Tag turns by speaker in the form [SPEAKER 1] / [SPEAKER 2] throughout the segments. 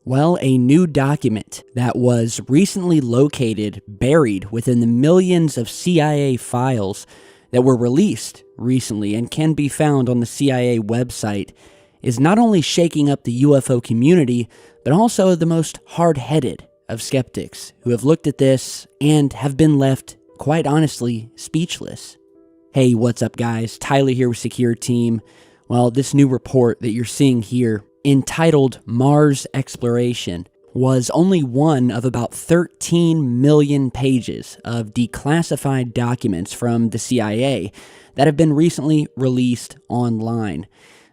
[SPEAKER 1] Well, a new document that was recently located, buried within the millions of CIA files that were released recently and can be found on the CIA website, is not only shaking up the UFO community, but also the most hard-headed of skeptics who have looked at this and have been left, quite honestly, speechless. Hey, what's up guys? Tyler here with Secure Team. Well, this new report that you're seeing here, entitled Mars Exploration, was only one of about 13 million pages of declassified documents from the CIA that have been recently released online.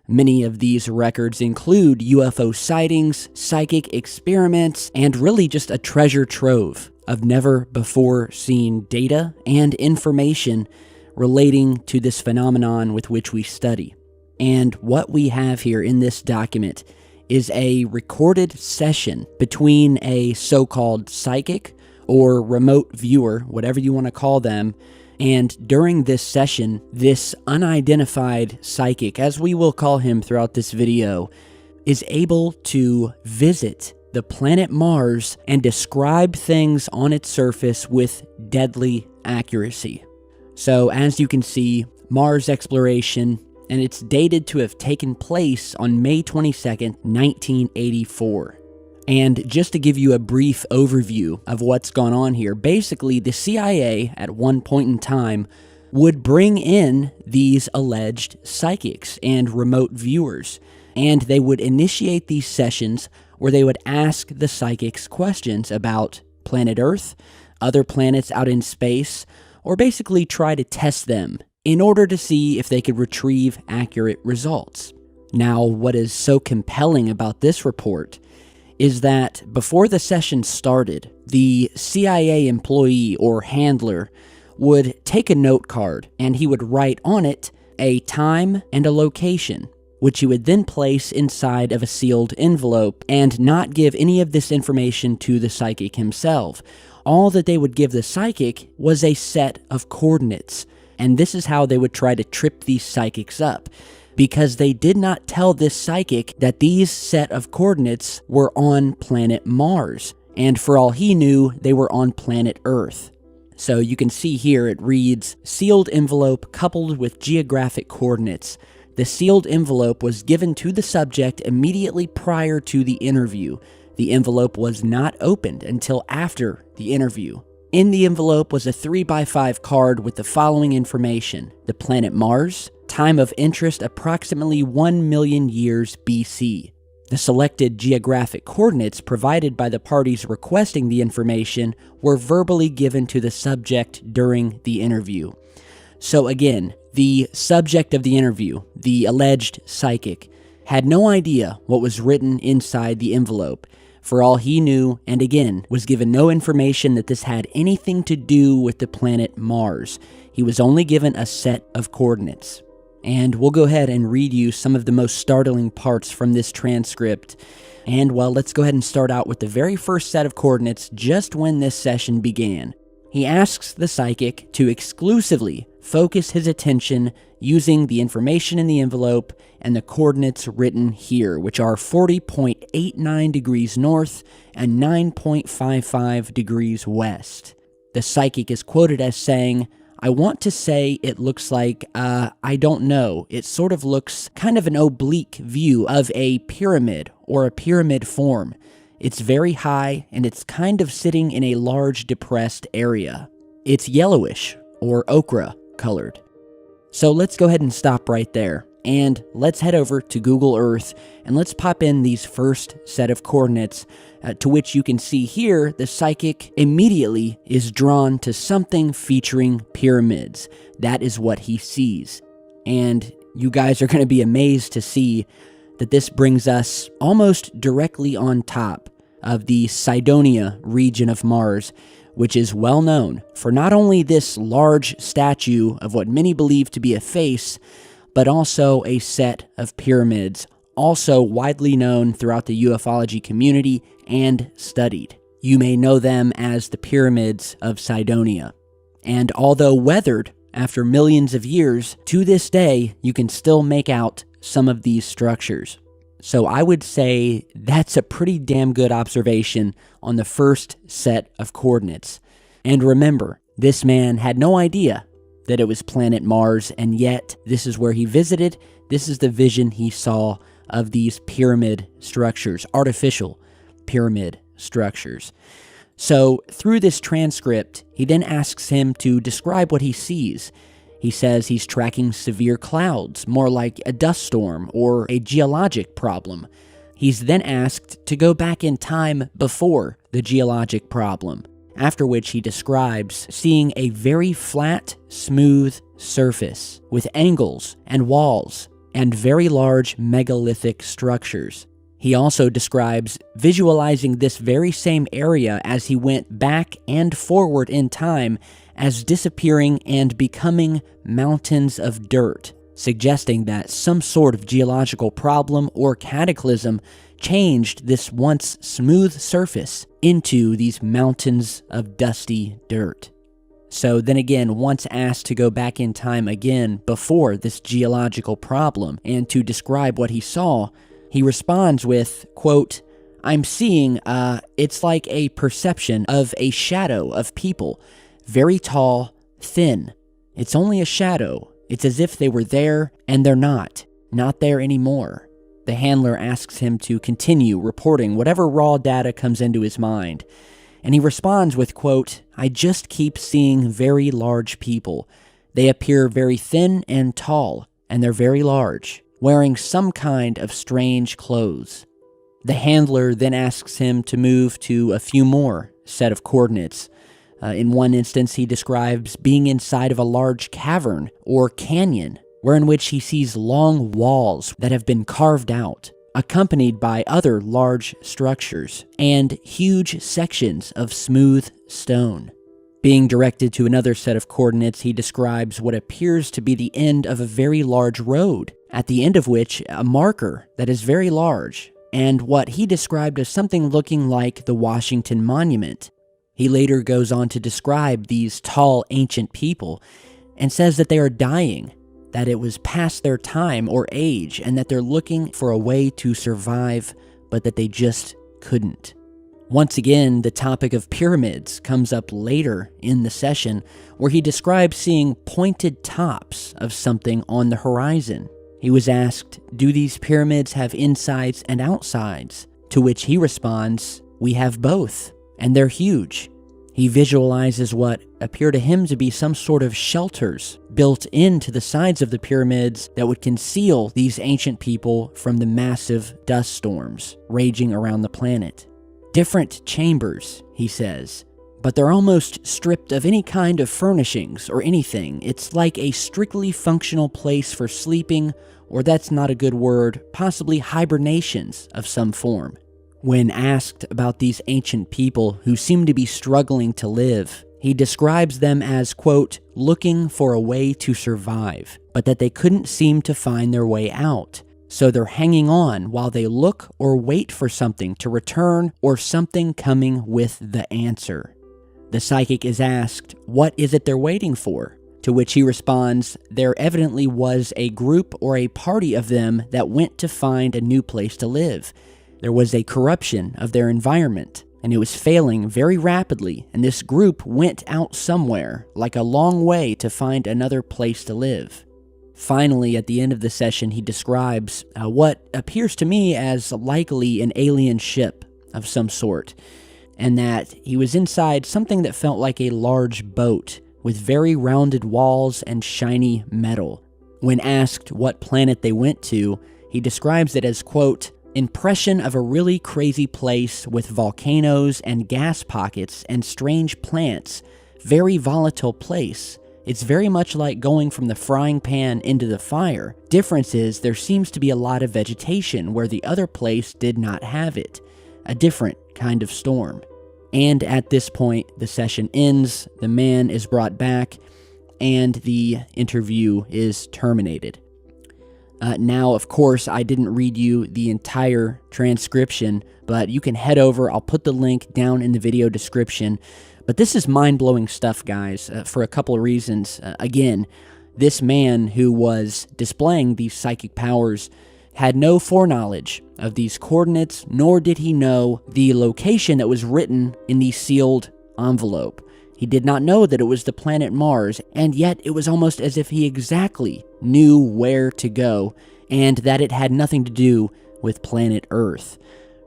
[SPEAKER 1] Many of these records include UFO sightings, psychic experiments, and really just a treasure trove of never-before-seen data and information relating to this phenomenon with which we study. And what we have here in this document is a recorded session between a so-called psychic or remote viewer, whatever you want to call them. And during this session, this unidentified psychic, as we will call him throughout this video, is able to visit the planet Mars and describe things on its surface with deadly accuracy. So as you can see, Mars exploration, and it's dated to have taken place on May 22nd, 1984. And just to give you a brief overview of what's gone on here, basically the CIA at one point in time would bring in these alleged psychics and remote viewers, and they would initiate these sessions where they would ask the psychics questions about planet Earth, other planets out in space, or basically try to test them in order to see if they could retrieve accurate results. Now, what is so compelling about this report is that before the session started, the CIA employee or handler would take a note card and he would write on it a time and a location, which he would then place inside of a sealed envelope and not give any of this information to the psychic himself. All that they would give the psychic was a set of coordinates. And this is how they would try to trip these psychics up, because they did not tell this psychic that these set of coordinates were on planet Mars, and for all he knew, they were on planet Earth. So you can see here it reads, sealed envelope coupled with geographic coordinates. The sealed envelope was given to the subject immediately prior to the interview. The envelope was not opened until after the interview. In the envelope was a 3x5 card with the following information: the planet Mars, time of interest approximately 1 million years BC. The selected geographic coordinates provided by the parties requesting the information were verbally given to the subject during the interview. So again, the subject of the interview, the alleged psychic, had no idea what was written inside the envelope. For all he knew, and again, was given no information that this had anything to do with the planet Mars. He was only given a set of coordinates. And we'll go ahead and read you some of the most startling parts from this transcript. And well, let's go ahead and start out with the very first set of coordinates just when this session began. He asks the psychic to exclusively focus his attention using the information in the envelope and the coordinates written here, which are 40.89 degrees north and 9.55 degrees west. The psychic is quoted as saying, "I want to say it looks like, I don't know. It sort of looks kind of an oblique view of a pyramid or a pyramid form. It's very high and it's kind of sitting in a large depressed area. It's yellowish or ochre colored." So let's go ahead and stop right there. And let's head over to Google Earth and let's pop in these first set of coordinates, to which you can see here the psychic immediately is drawn to something featuring pyramids. That is what he sees. And you guys are going to be amazed to see that this brings us almost directly on top of the Cydonia region of Mars, which is well known for not only this large statue of what many believe to be a face, but also a set of pyramids, also widely known throughout the ufology community and studied. You may know them as the Pyramids of Cydonia. And although weathered after millions of years, to this day, you can still make out some of these structures. So I would say that's a pretty damn good observation on the first set of coordinates. And remember, this man had no idea that it was planet Mars, and yet this is where he visited. This is the vision he saw of these pyramid structures, artificial pyramid structures. So through this transcript, he then asks him to describe what he sees. He says he's tracking severe clouds, more like a dust storm or a geologic problem. He's then asked to go back in time before the geologic problem, after which he describes seeing a very flat, smooth surface with angles and walls and very large megalithic structures. He also describes visualizing this very same area as he went back and forward in time as disappearing and becoming mountains of dirt, suggesting that some sort of geological problem or cataclysm changed this once smooth surface into these mountains of dusty dirt. So then again, once asked to go back in time again before this geological problem and to describe what he saw, he responds with, quote, "I'm seeing, it's like a perception of a shadow of people, very tall, thin. It's only a shadow. It's as if they were there and they're not there anymore." The handler asks him to continue reporting whatever raw data comes into his mind. And he responds with, quote, "I just keep seeing very large people. They appear very thin and tall, and they're very large, wearing some kind of strange clothes." The handler then asks him to move to a few more set of coordinates. In one instance, he describes being inside of a large cavern or canyon, wherein which he sees long walls that have been carved out, accompanied by other large structures and huge sections of smooth stone. Being directed to another set of coordinates, he describes what appears to be the end of a very large road, at the end of which a marker that is very large, and what he described as something looking like the Washington Monument. He later goes on to describe these tall ancient people and says that they are dying, that it was past their time or age, and that they're looking for a way to survive, but that they just couldn't. Once again, the topic of pyramids comes up later in the session, where he describes seeing pointed tops of something on the horizon. He was asked, "Do these pyramids have insides and outsides?" To which he responds, "We have both, and they're huge." He visualizes what appear to him to be some sort of shelters built into the sides of the pyramids that would conceal these ancient people from the massive dust storms raging around the planet. Different chambers, he says, but they're almost stripped of any kind of furnishings or anything. It's like a strictly functional place for sleeping, or that's not a good word, possibly hibernations of some form. When asked about these ancient people who seem to be struggling to live, he describes them as, quote, "looking for a way to survive, but that they couldn't seem to find their way out. So they're hanging on while they look or wait for something to return or something coming with the answer." The psychic is asked, what is it they're waiting for? To which he responds, there evidently was a group or a party of them that went to find a new place to live. There was a corruption of their environment, and it was failing very rapidly, and this group went out somewhere, like a long way to find another place to live. Finally, at the end of the session, he describes what appears to me as likely an alien ship of some sort, and that he was inside something that felt like a large boat with very rounded walls and shiny metal. When asked what planet they went to, he describes it as, quote, "impression of a really crazy place with volcanoes and gas pockets and strange plants, very volatile place. It's very much like going from the frying pan into the fire. Difference is there seems to be a lot of vegetation where the other place did not have it. A different kind of storm." And at this point, the session ends, the man is brought back, and the interview is terminated. Now, of course, I didn't read you the entire transcription, but you can head over. I'll put the link down in the video description. But this is mind-blowing stuff, guys, for a couple of reasons. Again, this man who was displaying these psychic powers had no foreknowledge of these coordinates, nor did he know the location that was written in the sealed envelope. He did not know that it was the planet Mars, and yet it was almost as if he exactly knew where to go, and that it had nothing to do with planet Earth.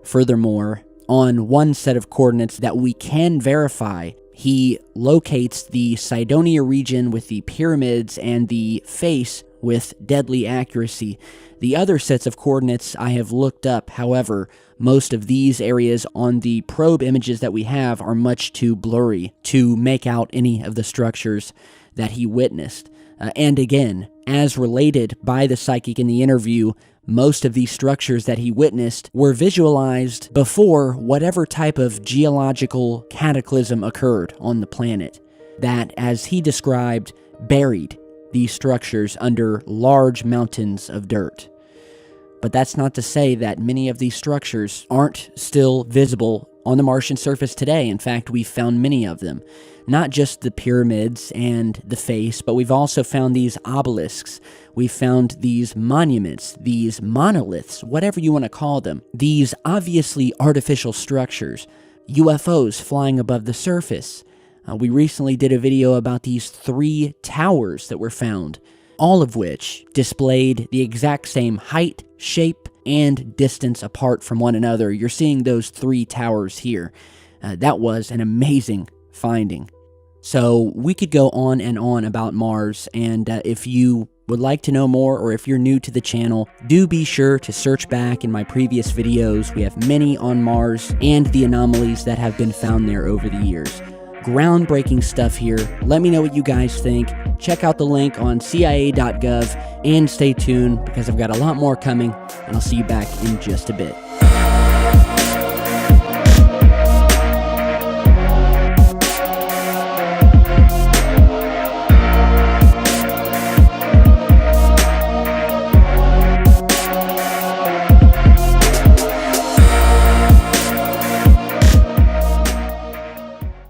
[SPEAKER 1] Furthermore, on one set of coordinates that we can verify, he locates the Cydonia region with the pyramids and the face with deadly accuracy. The other sets of coordinates I have looked up, however, most of these areas on the probe images that we have are much too blurry to make out any of the structures that he witnessed. And again, as related by the psychic in the interview, most of these structures that he witnessed were visualized before whatever type of geological cataclysm occurred on the planet, that, as he described, buried these structures under large mountains of dirt. But that's not to say that many of these structures aren't still visible on the Martian surface today. In fact, we've found many of them. Not just the pyramids and the face, but we've also found these obelisks. We've found these monuments, these monoliths, whatever you want to call them. These obviously artificial structures, UFOs flying above the surface. We recently did a video about these 3 towers that were found, all of which displayed the exact same height, shape, and distance apart from one another. You're seeing those 3 towers here. That was an amazing finding. So we could go on and on about Mars, and if you would like to know more, or if you're new to the channel, do be sure to search back in my previous videos. We have many on Mars and the anomalies that have been found there over the years. Groundbreaking stuff here. Let me know what you guys think. Check out the link on CIA.gov and stay tuned because I've got a lot more coming, and I'll see you back in just a bit.